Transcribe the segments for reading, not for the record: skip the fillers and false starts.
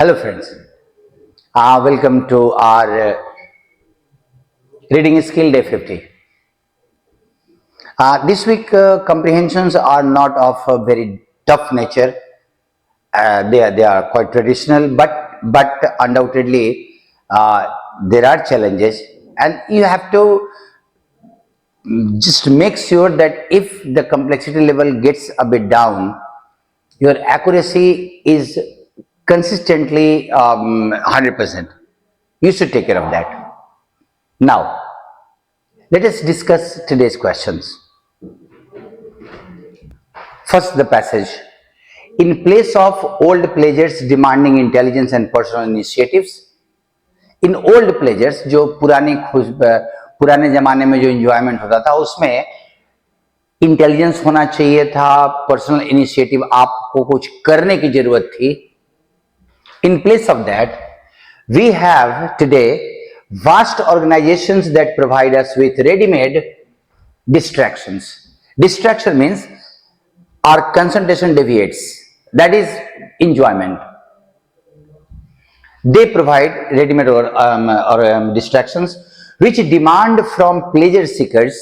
Hello friends, welcome to our reading skill day 50. This week comprehensions are not of a very tough nature. They are quite traditional, but undoubtedly there are challenges, and you have to just make sure that if the complexity level gets a bit down, your accuracy is consistently 100%. You should take care of that. Now, let us discuss today's questions. First, the passage. In place of old pleasures demanding intelligence and personal initiatives, in old pleasures जो पुराने जमाने में जो enjoyment होता था उसमें intelligence होना चाहिए था, पर्सनल इनिशिएटिव, आपको कुछ करने की जरूरत थी. In place of that we have today vast organizations that provide us with ready-made distractions. Distraction means our concentration deviates. That is enjoyment. They provide ready-made distractions which demand from pleasure seekers.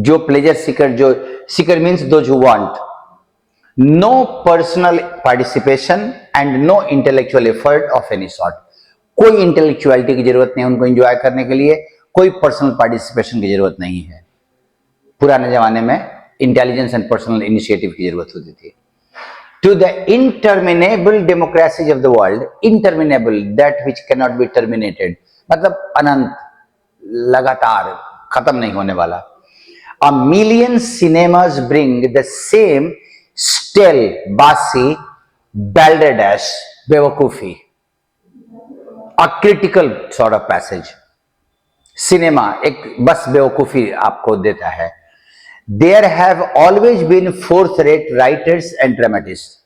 जो pleasure seeker means those who want no personal participation and no intellectual effort of any sort. कोई intellectuality की जरूरत नहीं उनको enjoy करने के लिए, कोई पर्सनल पार्टिसिपेशन की जरूरत नहीं है. पुराने जमाने में इंटेलिजेंस एंड पर्सनल इनिशिएटिव की जरूरत होती थी. To the interminable democracies of the world, interminable that which cannot be terminated, मतलब अनंत, लगातार, खत्म नहीं होने वाला. A million cinemas bring the same stale, basi, balderdash, बेवकूफी. A critical sort of passage. Cinema एक बस बेवकूफी आपको देता है. There have always been fourth rate writers and dramatists.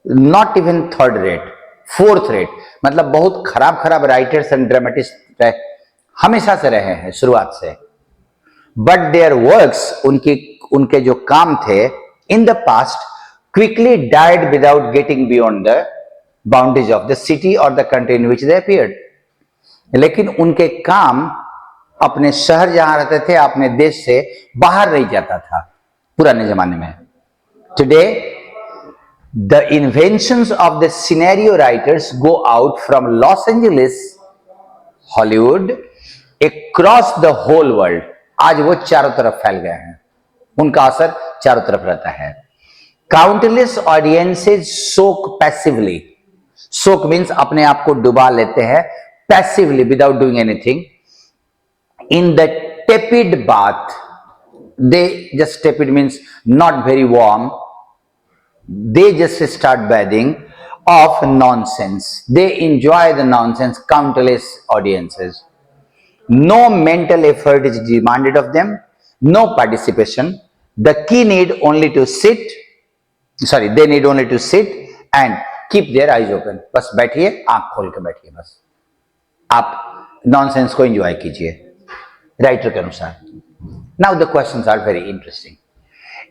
Not even third rate, fourth rate. मतलब बहुत खराब राइटर्स एंड ड्रामेटिस्ट हमेशा से रहे हैं, शुरुआत से. But their works, उनके जो काम थे in the past quickly died without getting beyond the boundaries of the city or the country in which they appeared. लेकिन उनके काम अपने शहर जहां रहते थे, अपने देश से बाहर नहीं जाता था पुराने जमाने में. Today, the inventions of the scenario writers go out from Los Angeles, Hollywood, across the whole world. आज वो चारों तरफ फैल गए हैं, उनका असर चारों तरफ रहता है. Countless audiences soak passively. Soak means अपने आप को डुबा लेते हैं, passively without doing anything, in the tepid bath. They just, tepid means not very warm, they just start bathing of nonsense. They enjoy the nonsense. Countless audiences. No mental effort is demanded of them, no participation. The key need only to sit, they need only to sit and keep their eyes open. बस बैठिए, आंख खोल के बैठिए, बस आप nonsense को enjoy कीजिए राइटर के अनुसार. Now the questions are very interesting.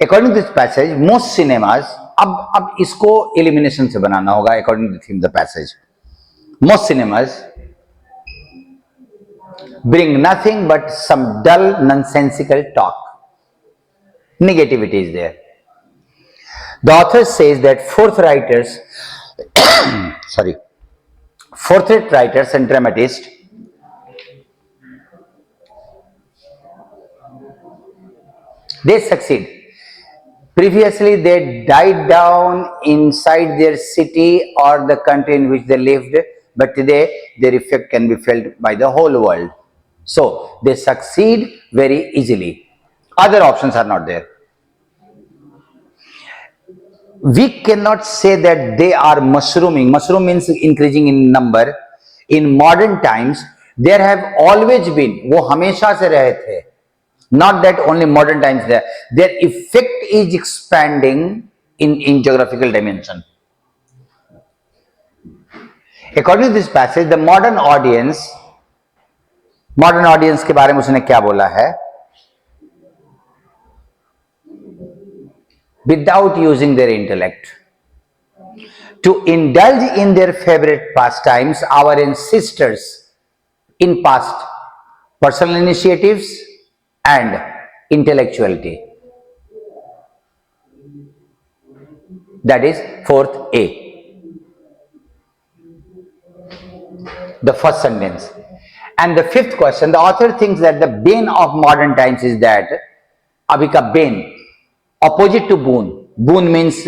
According to this passage, most cinemas, अब इसको एलिमिनेशन से बनाना होगा. According to the theme the passage, most cinemas bring nothing but some dull, nonsensical talk. Negativity is there. The author says that fourth rate writers and dramatists they succeed. Previously, they died down inside their city or the country in which they lived, but today their effect can be felt by the whole world. So they succeed very easily. Other options are not there. We cannot say that they are mushrooming. Mushroom means increasing in number. In modern times, there have always been, वो हमेशा से रहे थे. Not that only modern times there. Their effect is expanding in geographical dimension. According to this passage, the modern audience के बारे में उसने क्या बोला है? Without using their intellect, to indulge in their favorite pastimes, our ancestors in past personal initiatives and intellectuality. That is fourth A, the first sentence. And the fifth question, the author thinks that the bane of modern times is that, abhi ka bane, opposite to boon. Boon means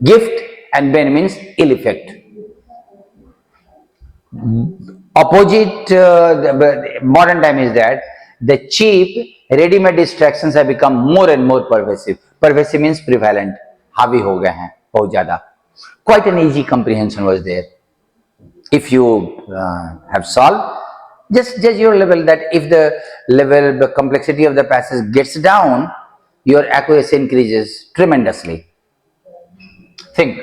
gift, and bane means ill effect. Opposite modern time is that the cheap ready-made distractions have become more and more pervasive. Pervasive means prevalent, हावी हो गए हैं बहुत ज्यादा. Quite an easy comprehension was there. If you have solved, just judge your level, that if the level, the complexity of the passage gets down, your accuracy increases tremendously. Think.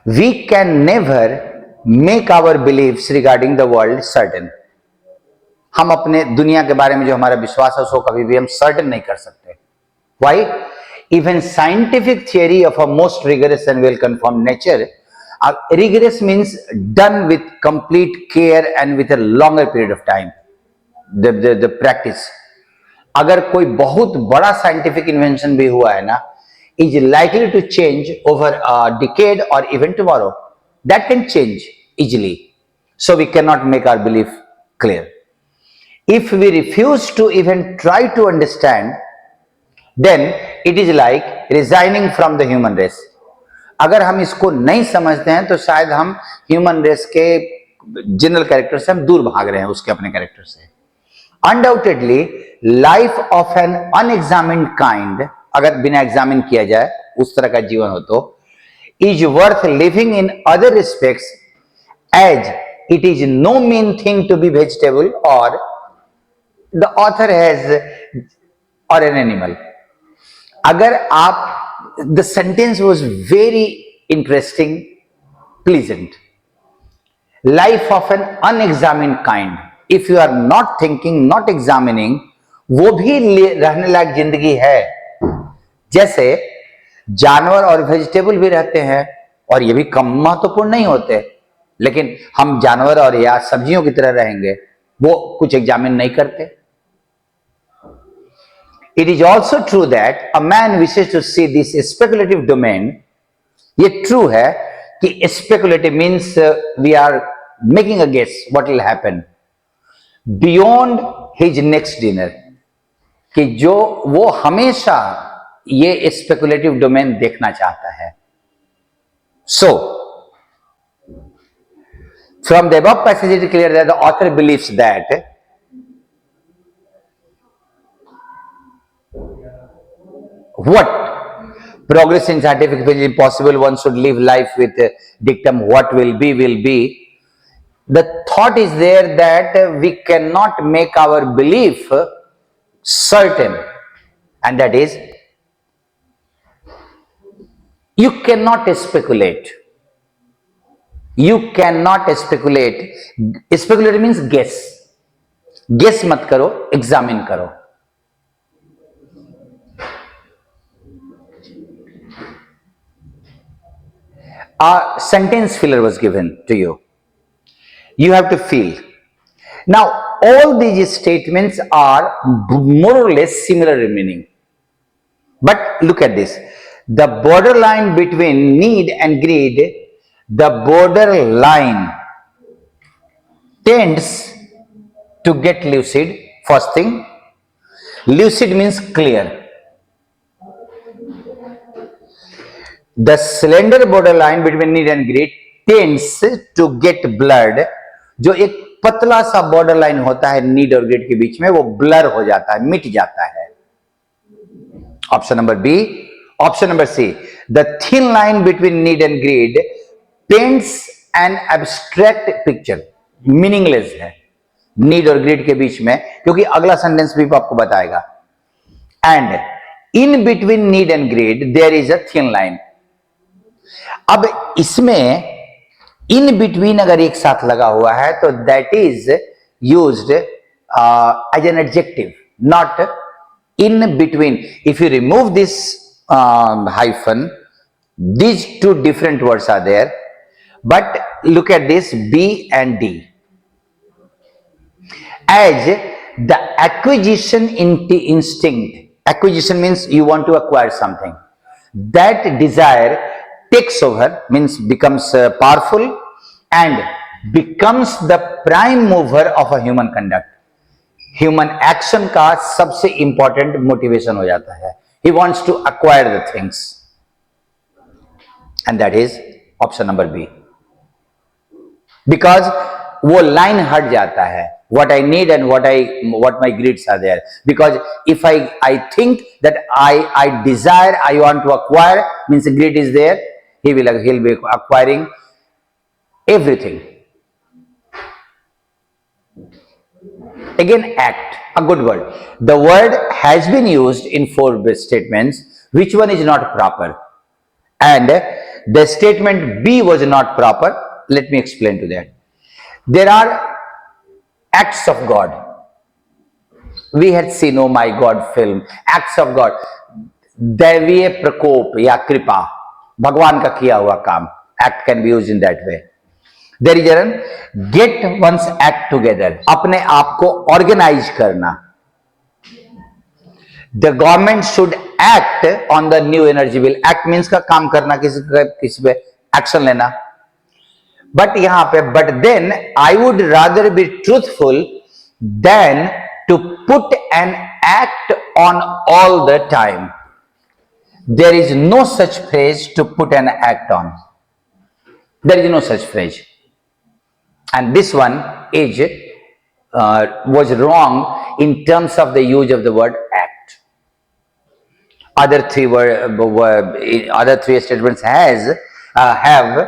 We can never make our beliefs regarding the world certain. हम अपने दुनिया के बारे में जो हमारा विश्वास है उसको कभी भी हम सर्टेन नहीं कर सकते. Why? Even scientific theory of a most rigorous and well-confirmed nature, rigorous means done with complete care and with a longer period of time. The practice. अगर कोई बहुत बड़ा scientific invention भी हुआ है ना, is likely to change over a decade or even tomorrow. That can change easily. So we cannot make our belief clear. If we refuse to even try to understand, then it is like resigning from the human race. अगर हम इसको नहीं समझते हैं तो शायद हम human race के जनरल कैरेक्टर से हम दूर भाग रहे हैं, उसके अपने कैरेक्टर से. Undoubtedly, life of an unexamined kind, अगर बिना एग्जामिन किया जाए उस तरह का जीवन हो तो, is worth living in other respects, as it is no mean thing to be vegetable or the author has or an animal. अगर आप, the sentence was very interesting, pleasant. Life of an unexamined kind. If you are not thinking, not examining, वो भी रहने लायक जिंदगी है. जैसे जानवर और वेजिटेबल भी रहते हैं और ये भी कम महत्वपूर्ण नहीं होते, लेकिन हम जानवर और या सब्जियों की तरह रहेंगे, वो कुछ एग्जामिन नहीं करते. It is also true that a man wishes to see this speculative domain. ये true है कि speculative means we are making a guess what will happen beyond his next dinner, कि जो वो हमेशा ये speculative domain देखना चाहता है. So, from the above passage it is clear that the author believes that what progress in scientific field is possible, one should live life with dictum what will be will be. The thought is there that we cannot make our belief certain, and that is you cannot speculate. You cannot speculate. Speculate means guess. Guess मत करो, examine करो. A sentence filler was given to you. You have to feel. Now, all these statements are more or less similar in meaning. But look at this. The borderline between need and greed, the borderline tends to get lucid. First thing, lucid means clear. The slender borderline between need and greed tends to get blurred. जो एक पतला सा borderline होता है need और greed के बीच में, वो blur हो जाता है, मिट जाता है. Option number B. Option number C. The thin line between need and greed paints an abstract picture. Meaningless है need और greed के बीच में, क्योंकि अगला sentence भी आपको बताएगा. And in between need and greed there is a thin line. अब इसमें इन बिटवीन अगर एक साथ लगा हुआ है तो that is used as an adjective, not in between. If you remove this hyphen, these two different words are there. But look at this B and D. As the acquisition instinct, acquisition means you want to acquire something. That desire takes over, means becomes powerful and becomes the prime mover of a human conduct. Human action का सबसे important motivation हो जाता है. He wants to acquire the things and that is option number B. Because वो line हट जाता है, what I need and what my greeds are there. Because if I think that I desire, I want to acquire, means the greed is there, he'll be acquiring everything. Again, act, a good word. The word has been used in 4 statements. Which one is not proper? And the statement B was not proper. Let me explain to that. There are acts of God. We had seen, oh my God film, acts of God. दैवीय प्रकोप या कृपा, भगवान का किया हुआ काम. Act can be used in that way. There is a get one's act together. अपने आप को organize करना. The government should act on the new energy bill. Act means का काम करना, किसी पे action लेना. But यहाँ पे, but then I would rather be truthful than to put an act on all the time. There is no such phrase to put an act on. There is no such phrase. And this one is was wrong in terms of the use of the word act. Other three statements have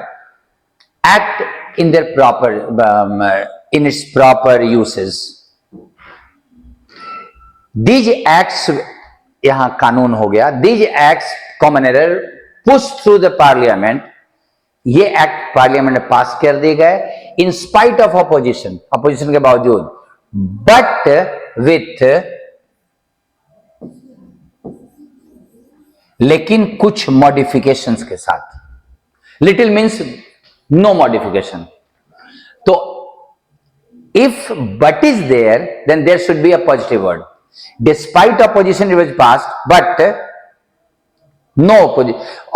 act in their proper in its proper uses. These acts, यहाँ कानून हो गया. These acts, common error, pushed through the parliament. ये act parliament में पास कर दिए गए in spite of opposition के बावजूद, बट विथ, लेकिन कुछ मॉडिफिकेशंस के साथ. Little means no modification. तो if but is there, then there should be a positive word. Despite opposition it was passed, but no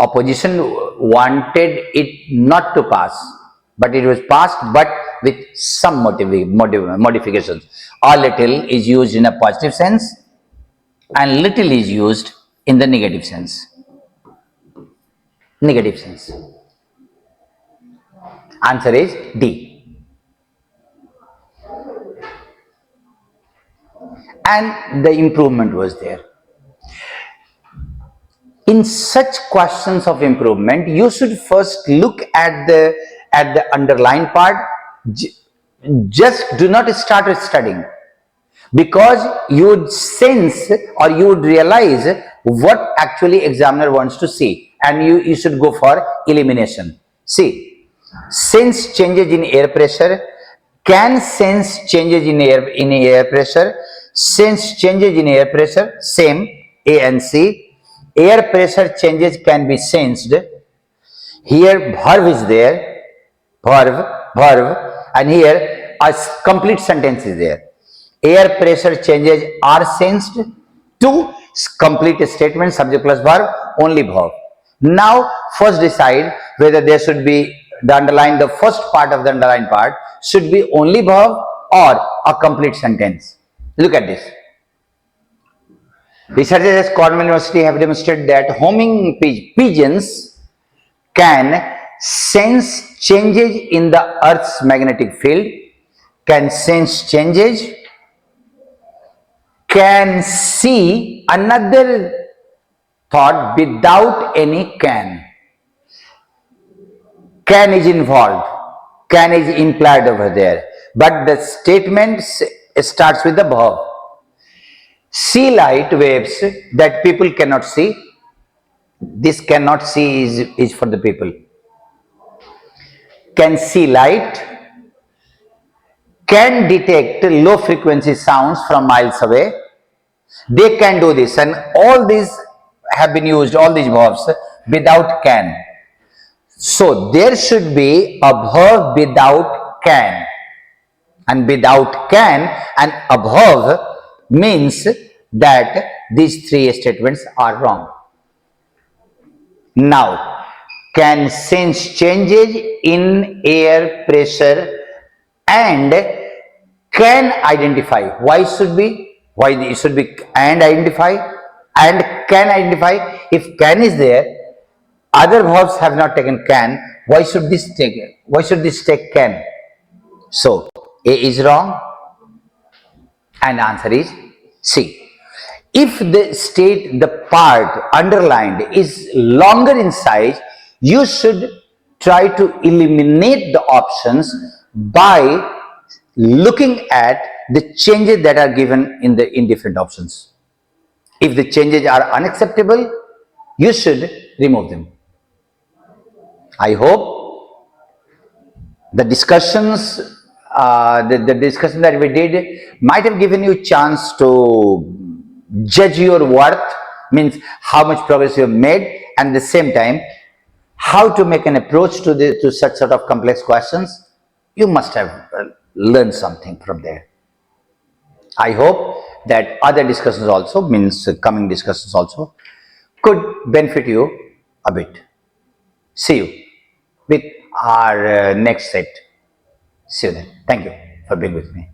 opposition wanted it not to pass, but it was passed, but with some modifications. A little is used in a positive sense and little is used in the negative sense. Negative sense. Answer is D. And the improvement was there. In such questions of improvement, you should first look at the underlined part. Just do not start studying, because you would sense or you would realize what actually examiner wants to see, and you should go for elimination. See, sense changes in air pressure. Can sense changes in air pressure? Sense changes in air pressure, same, A and C. Air pressure changes can be sensed. Here verb is there, verb, and here a complete sentence is there. Air pressure changes are sensed. 2 complete statement, subject plus verb, only verb. Now first decide whether there should be the first part of the underlined part should be only verb or a complete sentence. Look at this. Researchers at Cornell University have demonstrated that homing pigeons can sense changes in the Earth's magnetic field, can sense changes, can see another thought without any can. Can is involved, can is implied over there, but the statement starts with the verb. See light waves that people cannot see. This cannot see is for the people. Can see light. Can detect low frequency sounds from miles away. They can do this, and all these have been used, all these verbs without can. So there should be a verb without can, and without can and above means that these three statements are wrong. Now, can sense changes in air pressure and can identify. Why should be? Why it should be and identify and can identify? If can is there, other verbs have not taken can. Why should this take? Why should this take can? So A is wrong, and answer is C. If the part underlined is longer in size, you should try to eliminate the options by looking at the changes that are given in different options. If the changes are unacceptable, you should remove them. I hope the discussions, the discussion that we did might have given you a chance to judge your worth, means how much progress you have made, and at the same time how to make an approach to such sort of complex questions. You must have learned something from there. I hope that other discussions also, means coming discussions also, could benefit you a bit. See you with our next set. See you then. Thank you for being with me.